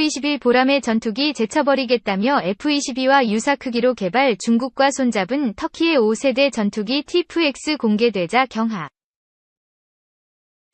F-21 보람의 전투기 제쳐버리겠다며 F-22와 유사 크기로 개발 중국과 손잡은 터키의 5세대 전투기 TIF-X 공개되자 경악.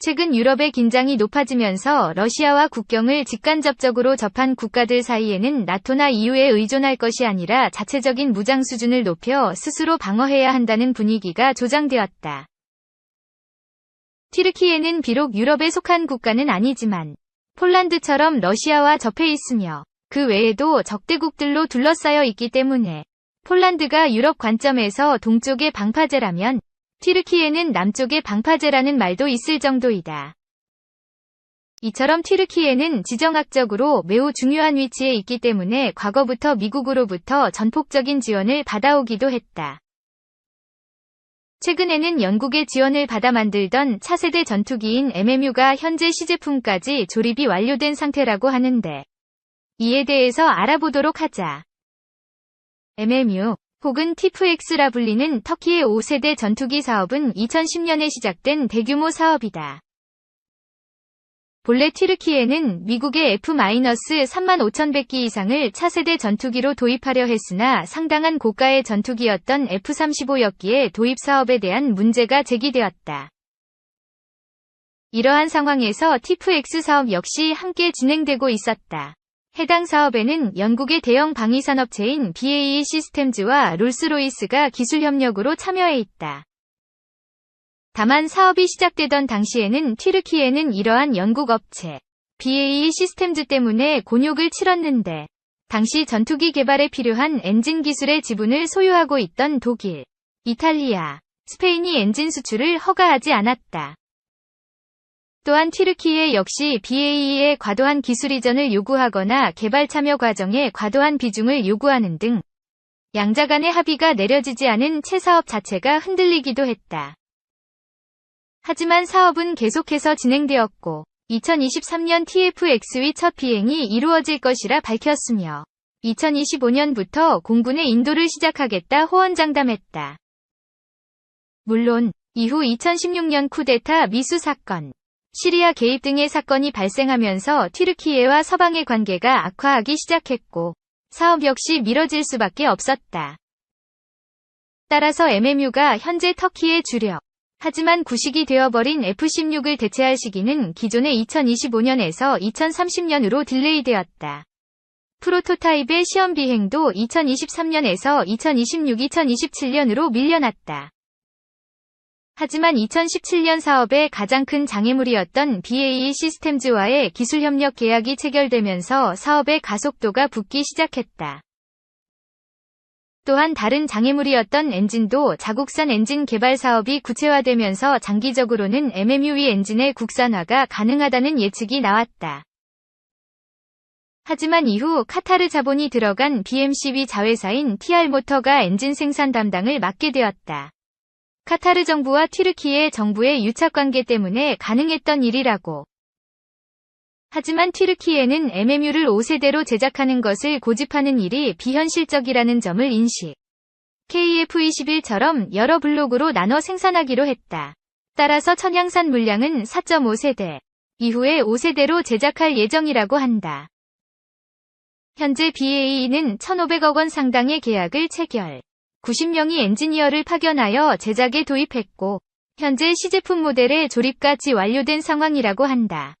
최근 유럽의 긴장이 높아지면서 러시아와 국경을 직간접적으로 접한 국가들 사이에는 나토나 EU에 의존할 것이 아니라 자체적인 무장 수준을 높여 스스로 방어해야 한다는 분위기가 조장되었다. 튀르키예는 비록 유럽에 속한 국가는 아니지만 폴란드처럼 러시아와 접해 있으며 그 외에도 적대국들로 둘러싸여 있기 때문에 폴란드가 유럽 관점에서 동쪽의 방파제라면 튀르키예는 남쪽의 방파제라는 말도 있을 정도이다. 이처럼 튀르키예는 지정학적으로 매우 중요한 위치에 있기 때문에 과거부터 미국으로부터 전폭적인 지원을 받아오기도 했다. 최근에는 영국의 지원을 받아 만들던 차세대 전투기인 MMU가 현재 시제품까지 조립이 완료된 상태라고 하는데 이에 대해서 알아보도록 하자. MMU 혹은 TIF-X라 불리는 터키의 5세대 전투기 사업은 2010년에 시작된 대규모 사업이다. 본래 튀르키예는 미국의 F-35,100기 이상을 차세대 전투기로 도입하려 했으나 상당한 고가의 전투기였던 F-35였기에 도입 사업에 대한 문제가 제기되었다. 이러한 상황에서 TIF-X 사업 역시 함께 진행되고 있었다. 해당 사업에는 영국의 대형 방위산업체인 BAE 시스템즈와 롤스로이스가 기술 협력으로 참여해 있다. 다만 사업이 시작되던 당시에는 튀르키예는 이러한 영국 업체 BAE 시스템즈 때문에 곤욕을 치렀는데 당시 전투기 개발에 필요한 엔진 기술의 지분을 소유하고 있던 독일, 이탈리아, 스페인이 엔진 수출을 허가하지 않았다. 또한 튀르키예 역시 BAE에 과도한 기술 이전을 요구하거나 개발 참여 과정에 과도한 비중을 요구하는 등 양자 간의 합의가 내려지지 않은 채 사업 자체가 흔들리기도 했다. 하지만 사업은 계속해서 진행되었고 2023년 TF-X의 첫 비행이 이루어질 것이라 밝혔으며 2025년부터 공군의 인도를 시작하겠다 호언장담했다. 물론 이후 2016년 쿠데타 미수 사건, 시리아 개입 등의 사건이 발생하면서 튀르키예와 서방의 관계가 악화하기 시작했고 사업 역시 미뤄질 수밖에 없었다. 따라서 MMU가 현재 터키의 주력, 하지만 구식이 되어버린 F-16을 대체할 시기는 기존의 2025년에서 2030년으로 딜레이되었다. 프로토타입의 시험 비행도 2023년에서 2026-2027년으로 밀려났다. 하지만 2017년 사업의 가장 큰 장애물이었던 BAE 시스템즈와의 기술협력 계약이 체결되면서 사업의 가속도가 붙기 시작했다. 또한 다른 장애물이었던 엔진도 자국산 엔진 개발 사업이 구체화되면서 장기적으로는 MMU의 엔진의 국산화가 가능하다는 예측이 나왔다. 하지만 이후 카타르 자본이 들어간 BMCV 자회사인 TR모터가 엔진 생산 담당을 맡게 되었다. 카타르 정부와 튀르키예 정부의 유착관계 때문에 가능했던 일이라고. 하지만 튀르키예는 MMU를 5세대로 제작하는 것을 고집하는 일이 비현실적이라는 점을 인식. KF-21처럼 여러 블록으로 나눠 생산하기로 했다. 따라서 천양산 물량은 4.5세대, 이후에 5세대로 제작할 예정이라고 한다. 현재 BAE는 1,500억 원 상당의 계약을 체결. 90명의 엔지니어를 파견하여 제작에 도입했고 현재 시제품 모델의 조립까지 완료된 상황이라고 한다.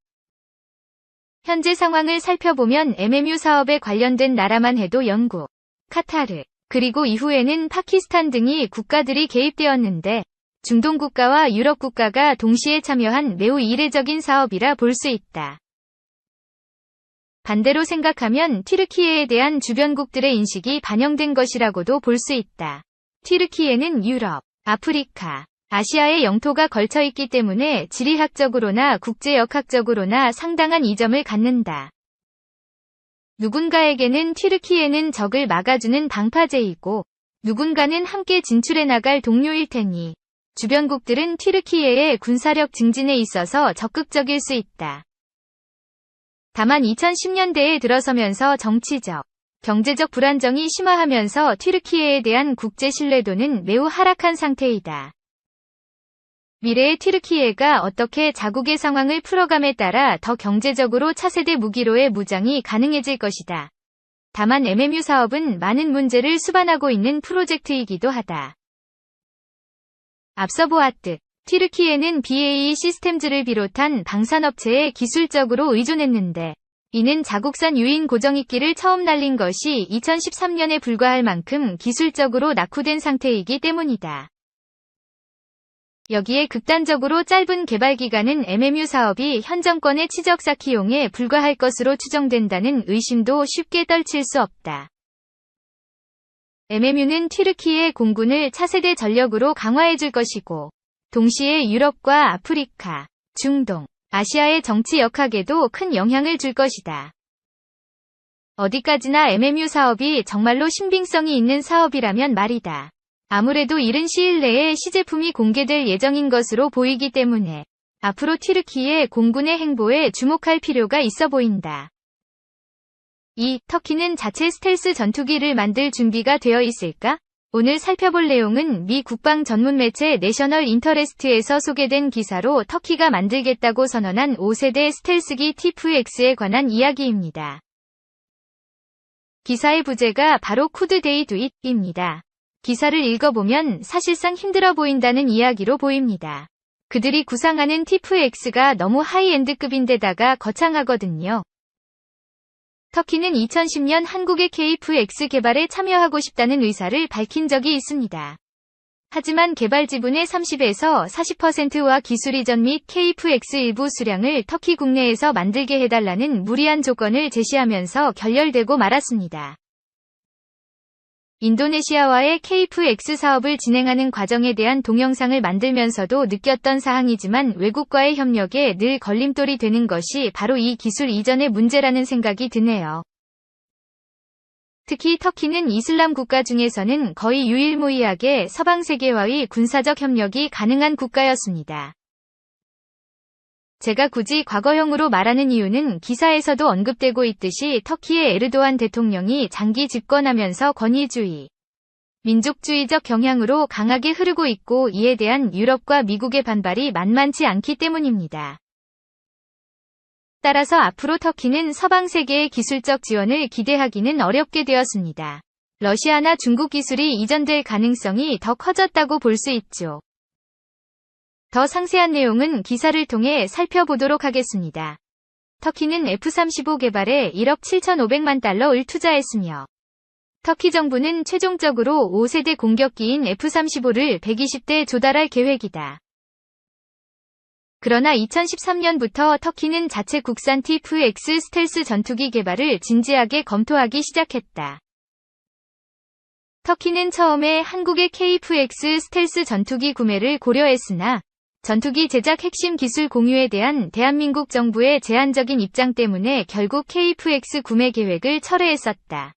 현재 상황을 살펴보면 MMU 사업에 관련된 나라만 해도 영국, 카타르, 그리고 이후에는 파키스탄 등이 국가들이 개입되었는데 중동 국가와 유럽 국가가 동시에 참여한 매우 이례적인 사업이라 볼 수 있다. 반대로 생각하면 튀르키예에 대한 주변국들의 인식이 반영된 것이라고도 볼 수 있다. 튀르키예는 유럽, 아프리카, 아시아의 영토가 걸쳐있기 때문에 지리학적으로나 국제역학적으로나 상당한 이점을 갖는다. 누군가에게는 튀르키예는 적을 막아주는 방파제이고 누군가는 함께 진출해 나갈 동료일 테니 주변국들은 튀르키예의 군사력 증진에 있어서 적극적일 수 있다. 다만 2010년대에 들어서면서 정치적, 경제적 불안정이 심화하면서 튀르키예에 대한 국제 신뢰도는 매우 하락한 상태이다. 미래의 튀르키예가 어떻게 자국의 상황을 풀어감에 따라 더 경제적으로 차세대 무기로의 무장이 가능해질 것이다. 다만 MMU 사업은 많은 문제를 수반하고 있는 프로젝트이기도 하다. 앞서 보았듯 튀르키예는 BAE 시스템즈를 비롯한 방산업체에 기술적으로 의존했는데 이는 자국산 유인 고정익기를 처음 날린 것이 2013년에 불과할 만큼 기술적으로 낙후된 상태이기 때문이다. 여기에 극단적으로 짧은 개발 기간은 MMU 사업이 현 정권의 치적 쌓기용에 불과할 것으로 추정된다는 의심도 쉽게 떨칠 수 없다. MMU는 튀르키예 공군을 차세대 전력으로 강화해줄 것이고 동시에 유럽과 아프리카, 중동, 아시아의 정치 역학에도 큰 영향을 줄 것이다. 어디까지나 MMU 사업이 정말로 신빙성이 있는 사업이라면 말이다. 아무래도 이른 시일 내에 시제품이 공개될 예정인 것으로 보이기 때문에 앞으로 튀르키예 공군의 행보에 주목할 필요가 있어 보인다. 2. 터키는 자체 스텔스 전투기를 만들 준비가 되어 있을까? 오늘 살펴볼 내용은 미 국방 전문 매체 내셔널 인터레스트에서 소개된 기사로 터키가 만들겠다고 선언한 5세대 스텔스기 티프-X에 관한 이야기입니다. 기사의 부제가 바로 Could they do it?입니다. 기사를 읽어보면 사실상 힘들어 보인다는 이야기로 보입니다. 그들이 구상하는 티프-X가 너무 하이엔드급인데다가 거창하거든요. 터키는 2010년 한국의 KF-X 개발에 참여하고 싶다는 의사를 밝힌 적이 있습니다. 하지만 개발 지분의 30에서 40%와 기술 이전 및 KF-X 일부 수량을 터키 국내에서 만들게 해달라는 무리한 조건을 제시하면서 결렬되고 말았습니다. 인도네시아와의 KF-X 사업을 진행하는 과정에 대한 동영상을 만들면서도 느꼈던 사항이지만 외국과의 협력에 늘 걸림돌이 되는 것이 바로 이 기술 이전의 문제라는 생각이 드네요. 특히 터키는 이슬람 국가 중에서는 거의 유일무이하게 서방 세계와의 군사적 협력이 가능한 국가였습니다. 제가 굳이 과거형으로 말하는 이유는 기사에서도 언급되고 있듯이 터키의 에르도안 대통령이 장기 집권하면서 권위주의, 민족주의적 경향으로 강하게 흐르고 있고 이에 대한 유럽과 미국의 반발이 만만치 않기 때문입니다. 따라서 앞으로 터키는 서방 세계의 기술적 지원을 기대하기는 어렵게 되었습니다. 러시아나 중국 기술이 이전될 가능성이 더 커졌다고 볼 수 있죠. 더 상세한 내용은 기사를 통해 살펴보도록 하겠습니다. 터키는 F-35 개발에 1억 7,500만 달러를 투자했으며 터키 정부는 최종적으로 5세대 공격기인 F-35를 120대 조달할 계획이다. 그러나 2013년부터 터키는 자체 국산 티프-X 스텔스 전투기 개발을 진지하게 검토하기 시작했다. 터키는 처음에 한국의 KF-X 스텔스 전투기 구매를 고려했으나 전투기 제작 핵심 기술 공유에 대한 대한민국 정부의 제한적인 입장 때문에 결국 KF-X 구매 계획을 철회했었다.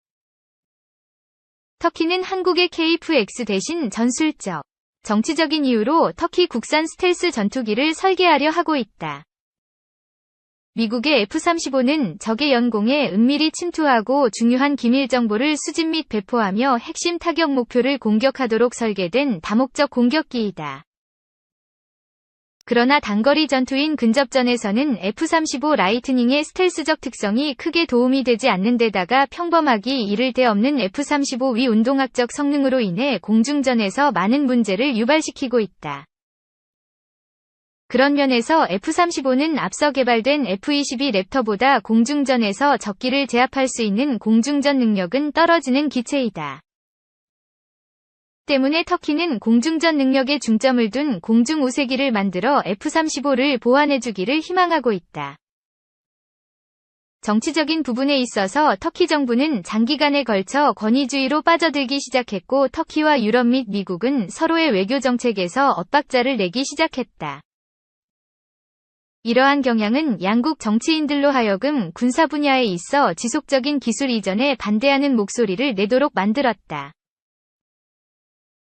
터키는 한국의 KF-X 대신 전술적, 정치적인 이유로 터키 국산 스텔스 전투기를 설계하려 하고 있다. 미국의 F-35는 적의 영공에 은밀히 침투하고 중요한 기밀 정보를 수집 및 배포하며 핵심 타격 목표를 공격하도록 설계된 다목적 공격기이다. 그러나 단거리 전투인 근접전에서는 F-35 라이트닝의 스텔스적 특성이 크게 도움이 되지 않는 데다가 평범하기 이를 데 없는 F-35 위 운동학적 성능으로 인해 공중전에서 많은 문제를 유발시키고 있다. 그런 면에서 F-35는 앞서 개발된 F-22 랩터보다 공중전에서 적기를 제압할 수 있는 공중전 능력은 떨어지는 기체이다. 때문에 터키는 공중전 능력에 중점을 둔 공중 우세기를 만들어 F-35를 보완해주기를 희망하고 있다. 정치적인 부분에 있어서 터키 정부는 장기간에 걸쳐 권위주의로 빠져들기 시작했고 터키와 유럽 및 미국은 서로의 외교 정책에서 엇박자를 내기 시작했다. 이러한 경향은 양국 정치인들로 하여금 군사 분야에 있어 지속적인 기술 이전에 반대하는 목소리를 내도록 만들었다.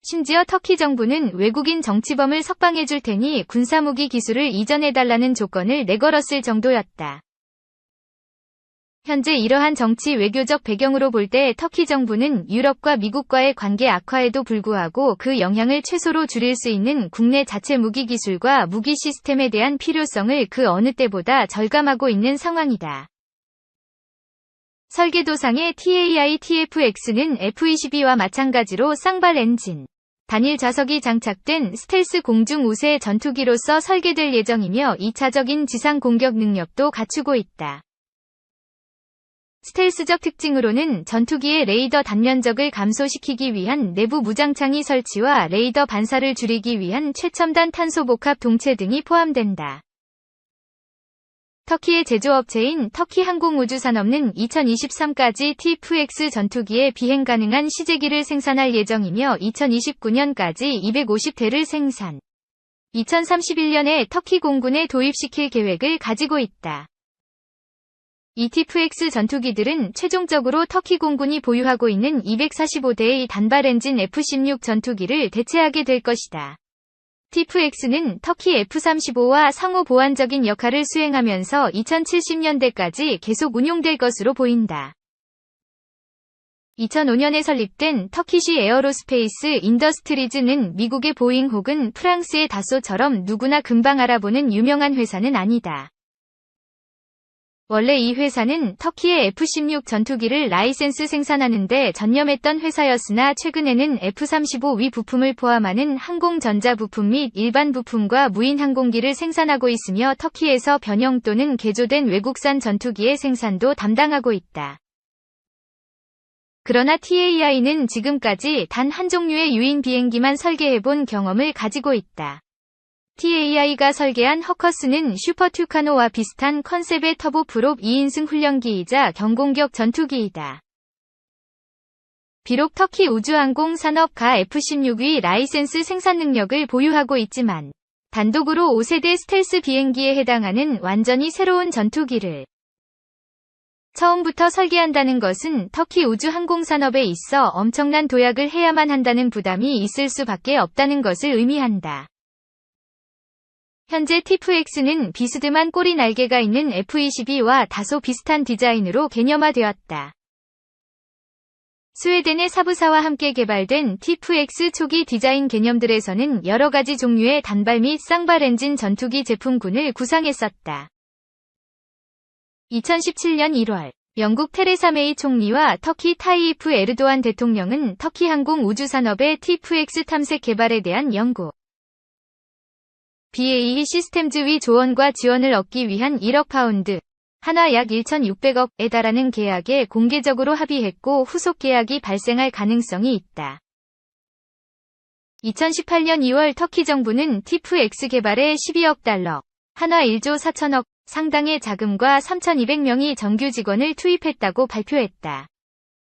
심지어 터키 정부는 외국인 정치범을 석방해줄 테니 군사무기 기술을 이전해달라는 조건을 내걸었을 정도였다. 현재 이러한 정치 외교적 배경으로 볼 때 터키 정부는 유럽과 미국과의 관계 악화에도 불구하고 그 영향을 최소로 줄일 수 있는 국내 자체 무기 기술과 무기 시스템에 대한 필요성을 그 어느 때보다 절감하고 있는 상황이다. 설계도상의 TAI-TFX는 F-22와 마찬가지로 쌍발 엔진, 단일 좌석이 장착된 스텔스 공중 우세 전투기로서 설계될 예정이며 2차적인 지상 공격 능력도 갖추고 있다. 스텔스적 특징으로는 전투기의 레이더 단면적을 감소시키기 위한 내부 무장창의 설치와 레이더 반사를 줄이기 위한 최첨단 탄소 복합 동체 등이 포함된다. 터키의 제조업체인 터키 항공우주산업은 2023까지 TFX 전투기의 비행 가능한 시제기를 생산할 예정이며 2029년까지 250대를 생산, 2031년에 터키 공군에 도입시킬 계획을 가지고 있다. 이 TFX 전투기들은 최종적으로 터키 공군이 보유하고 있는 245대의 단발 엔진 F-16 전투기를 대체하게 될 것이다. TFX는 터키 F-35와 상호 보완적인 역할을 수행하면서 2070년대까지 계속 운용될 것으로 보인다. 2005년에 설립된 터키시 에어로스페이스 인더스트리즈는 미국의 보잉 혹은 프랑스의 다소처럼 누구나 금방 알아보는 유명한 회사는 아니다. 원래 이 회사는 터키의 F-16 전투기를 라이센스 생산하는 데 전념했던 회사였으나 최근에는 F-35 위 부품을 포함하는 항공전자 부품 및 일반 부품과 무인 항공기를 생산하고 있으며 터키에서 변형 또는 개조된 외국산 전투기의 생산도 담당하고 있다. 그러나 TAI는 지금까지 단 한 종류의 유인 비행기만 설계해본 경험을 가지고 있다. TAI가 설계한 허커스는 슈퍼투카노와 비슷한 컨셉의 터보프롭 2인승 훈련기이자 경공격 전투기이다. 비록 터키 우주항공산업가 F-16의 라이센스 생산 능력을 보유하고 있지만 단독으로 5세대 스텔스 비행기에 해당하는 완전히 새로운 전투기를 처음부터 설계한다는 것은 터키 우주항공산업에 있어 엄청난 도약을 해야만 한다는 부담이 있을 수밖에 없다는 것을 의미한다. 현재 TFX는 비스듬한 꼬리 날개가 있는 F-22와 다소 비슷한 디자인으로 개념화되었다. 스웨덴의 사부사와 함께 개발된 TFX 초기 디자인 개념들에서는 여러 가지 종류의 단발 및 쌍발 엔진 전투기 제품군을 구상했었다. 2017년 1월, 영국 테레사 메이 총리와 터키 타이이프 에르도안 대통령은 터키 항공우주산업의 TFX 탐색 개발에 대한 연구, BAE 시스템즈의 조언과 지원을 얻기 위한 1억 파운드, 한화 약 1,600억에 달하는 계약에 공개적으로 합의했고 후속 계약이 발생할 가능성이 있다. 2018년 2월 터키 정부는 TFX 개발에 12억 달러, 한화 1조 4천억 상당의 자금과 3,200명의 정규 직원을 투입했다고 발표했다.